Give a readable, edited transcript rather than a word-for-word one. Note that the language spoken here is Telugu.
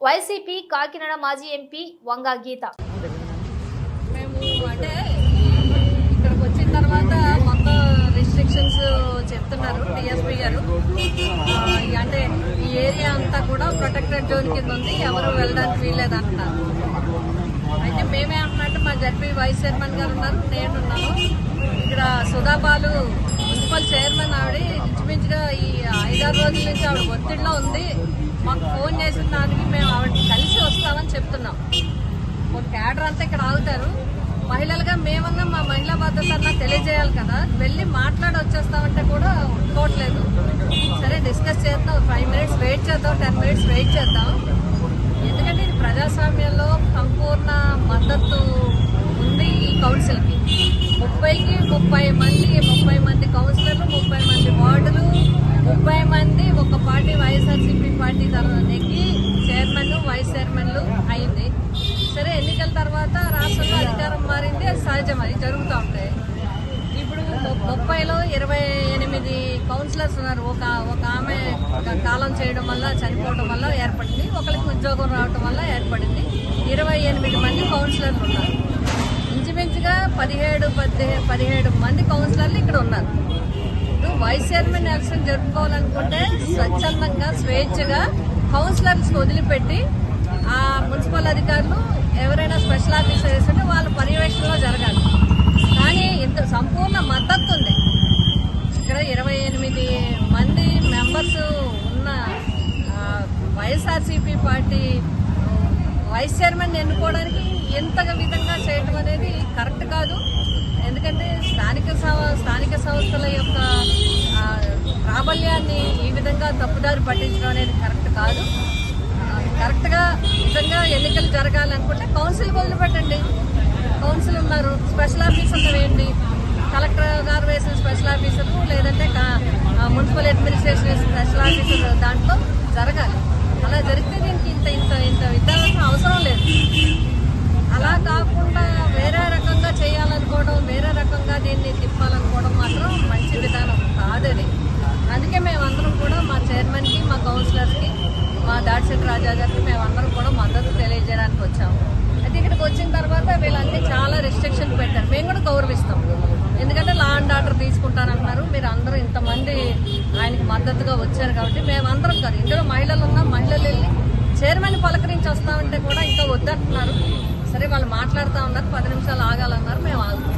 వైసీపీ కాకినాడ మాజీ ఎంపీ వంగా గీత. మేము అంటే ఇక్కడికి వచ్చిన తర్వాత మొత్తం రిస్ట్రిక్షన్స్ చెప్తున్నారు డిఎస్పీ గారు. అంటే ఈ ఏరియా అంతా కూడా ప్రొటెక్టెడ్ జోన్ కింద ఉంది, ఎవరు వెళ్ళడానికి వీల్లేదు అంటున్నారు. అయితే మేమే అంటున్నట్టు మా జడ్పీ వైస్ చైర్మన్ గారు ఉన్నారు, నేనున్నాను. ఇక్కడ సుధాబాలు మున్సిపల్ చైర్మన్ ఆవిడ ఇంచుమించుగా ఈ 5-6 రోజుల నుంచి ఆవిడ ఒత్తిడిలో ఉంది. మాకు ఫోన్ చేసిన దానికి మేము ఆవిడని కలిసి వస్తామని చెప్తున్నాం. ఒక క్యాడర్ అంతా ఇక్కడ ఆగుతారు. మహిళలుగా మేమన్నా మా మహిళా భద్రత అన్నా తెలియజేయాలి కదా, వెళ్ళి మాట్లాడి వచ్చేస్తామంటే కూడా ఒప్పుకోవట్లేదు. సరే డిస్కస్ చేద్దాం, 5 minutes వెయిట్ చేద్దాం, 10 minutes వెయిట్ చేద్దాం. ఎందుకంటే ఇది ప్రజాస్వామ్యంలో సంపూర్ణ మద్దతు ఉంది ఈ కౌన్సిల్కి. 30 మంది కౌన్సిలర్లు, 30 మంది వార్డులు, 30 మంది ఒక పార్టీ వైఎస్ఆర్సీపీ పార్టీ నెగ్గి చైర్మన్ వైస్ చైర్మన్లు అయింది. సరే ఎన్నికల తర్వాత రాష్ట్రంలో అధికారం మారింది, అది సహజం, అది జరుగుతూ ఉంటాయి. ఇప్పుడు 30లో 28 కౌన్సిలర్స్ ఉన్నారు. ఒక ఆమె కాలం చేయడం వల్ల చనిపోవడం వల్ల ఏర్పడింది, ఒకరికి ఉద్యోగం రావడం వల్ల ఏర్పడింది. 28 మంది కౌన్సిలర్లు ఉన్నారు. ఇంచుమించుగా 17 మంది కౌన్సిలర్లు ఇక్కడ ఉన్నారు. ఇప్పుడు వైస్ చైర్మన్ ఎలక్షన్ జరుపుకోవాలనుకుంటే స్వచ్ఛందంగా స్వేచ్ఛగా కౌన్సిలర్స్కి వదిలిపెట్టి ఆ మున్సిపల్ అధికారులు ఎవరైనా స్పెషల్ ఆఫీసర్ వేస్తుంటే వాళ్ళ పర్యవేక్షణలో జరగాలి. కానీ ఇంత సంపూర్ణ మద్దతు ఉంది. ఇక్కడ 28 మంది మెంబర్స్ ఉన్న వైఎస్ఆర్సీపీ పార్టీ వైస్ చైర్మన్ ఎన్నుకోవడానికి ఎంత విధంగా చేయటం అనేది కరెక్ట్ కాదు. ఎందుకంటే స్థానిక సంస్థల యొక్క ప్రాబల్యాన్ని ఈ విధంగా తప్పుదారి పట్టించడం అనేది కరెక్ట్ కాదు. కరెక్ట్గా నిజంగా ఎన్నికలు జరగాలనుకుంటే కౌన్సిల్ వదిలిపెట్టండి. కౌన్సిల్ ఉన్నారు, స్పెషల్ ఆఫీసర్లు వేయండి. కలెక్టర్ గారు వేసిన స్పెషల్ ఆఫీసర్లు, లేదంటే మున్సిపల్ అడ్మినిస్ట్రేషన్ స్పెషల్ ఆఫీసర్ దాంట్లో జరగాలి. అలా జరిగితే దీనికి ఇంత విధానం అవసరం లేదు. అలా కాకుండా వేరే రకంగా చేయాలనుకోవడం, వేరే రకంగా దీన్ని తిప్పాలనుకోవడం మాత్రం మంచి విధానం కాదని. అందుకే మేమందరం కూడా మా చైర్మన్కి, మా కౌన్సిలర్కి, మా దాడిశెట్టి రాజా గారికి మేమందరం కూడా మద్దతు తెలియజేయడానికి వచ్చాము. అయితే ఇక్కడికి వచ్చిన తర్వాత వీళ్ళన్నీ చాలా రిస్ట్రిక్షన్ పెట్టారు. మేము కూడా గౌరవిస్తాం. ఎందుకంటే లా అండ్ ఆర్డర్ తీసుకుంటానంటున్నారు. మీరు అందరూ ఇంతమంది ఆయనకి మద్దతుగా వచ్చారు కాబట్టి మేమందరం కాదు, ఇందులో మహిళలు ఉన్నాం, మహిళలు వెళ్ళి చైర్మన్ పలకరించి వస్తామంటే కూడా ఇంకా వద్దంటున్నారు. సరే వాళ్ళు మాట్లాడుతూ ఉన్నారు, 10 నిమిషాలు ఆగాలన్నారు, మేము ఆగుతాం.